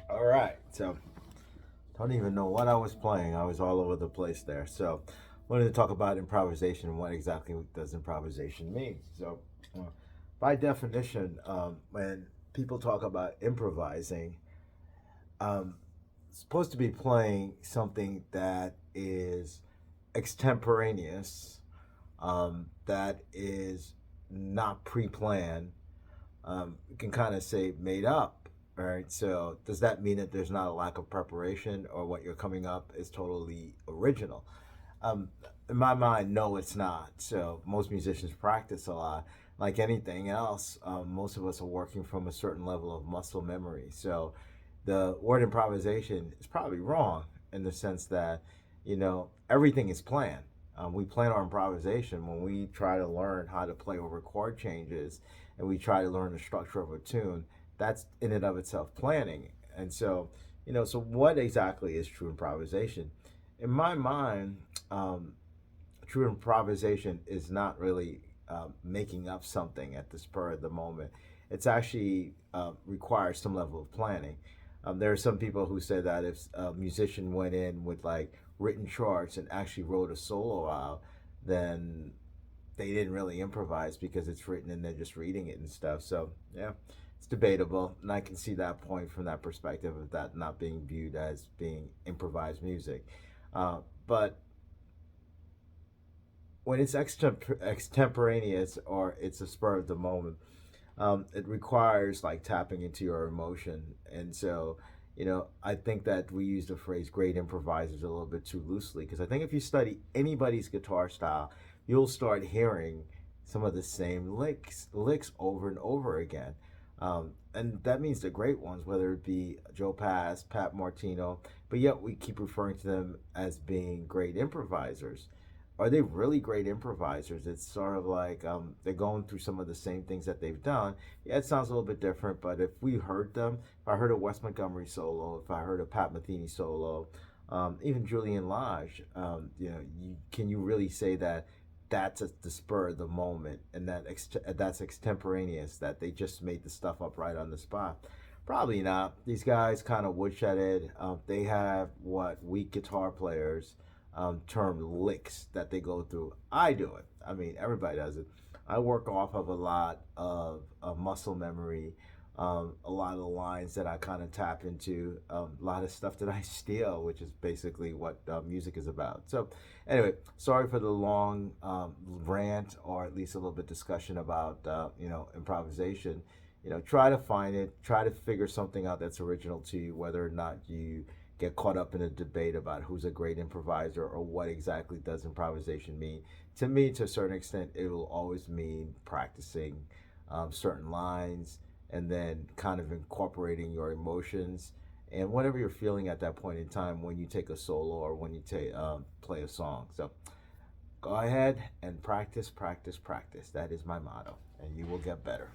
All right, so don't even know what I was playing. I was all over the place there. So, wanted to talk about improvisation and what exactly does improvisation mean. So, by definition, when people talk about improvising, it's supposed to be playing something that is extemporaneous, that is not pre-planned. You can kind of say made up, right? So does that mean that there's not a lack of preparation, or what you're coming up is totally original? Um, in my mind, no, it's not. So most musicians practice a lot. Like anything else, most of us are working from a certain level of muscle memory. So the word improvisation is probably wrong in the sense that, everything is planned. We plan our improvisation when we try to learn how to play over chord changes, and we try to learn the structure of a tune. That's in and of itself planning. And so, so what exactly is true improvisation? In my mind, true improvisation is not really making up something at the spur of the moment. It's actually requires some level of planning. There are some people who say that if a musician went in with like written charts and actually wrote a solo out, then they didn't really improvise because it's written and they're just reading it and stuff. So yeah, it's debatable, and I can see that point from that perspective of that not being viewed as being improvised music. But when it's extemporaneous, or it's a spur of the moment, it requires like tapping into your emotion. And so, I think that we use the phrase great improvisers a little bit too loosely, because I think if you study anybody's guitar style, you'll start hearing some of the same licks over and over again. And that means the great ones, whether it be Joe Pass, Pat Martino, but yet we keep referring to them as being great improvisers. Are they really great improvisers? It's sort of like they're going through some of the same things that they've done. Yeah, it sounds a little bit different, but if we heard them, if I heard a Wes Montgomery solo, if I heard a Pat Metheny solo, even Julian Lage, can you really say that that's at the spur of the moment, and that's extemporaneous, that they just made the stuff up right on the spot? Probably not. These guys kind of woodshedded. They have what weak guitar players term licks that they go through. I do it. I mean, everybody does it. I work off of a lot of muscle memory, a lot of the lines that I kind of tap into, a lot of stuff that I steal, which is basically what music is about. So, anyway, sorry for the long rant, or at least a little bit discussion about improvisation. Try to find it, try to figure something out that's original to you, whether or not you get caught up in a debate about who's a great improviser or what exactly does improvisation mean. To me, to a certain extent, it will always mean practicing, certain lines, and then kind of incorporating your emotions and whatever you're feeling at that point in time when you take a solo or when you play a song. So go ahead and practice, practice, practice. That is my motto, and you will get better.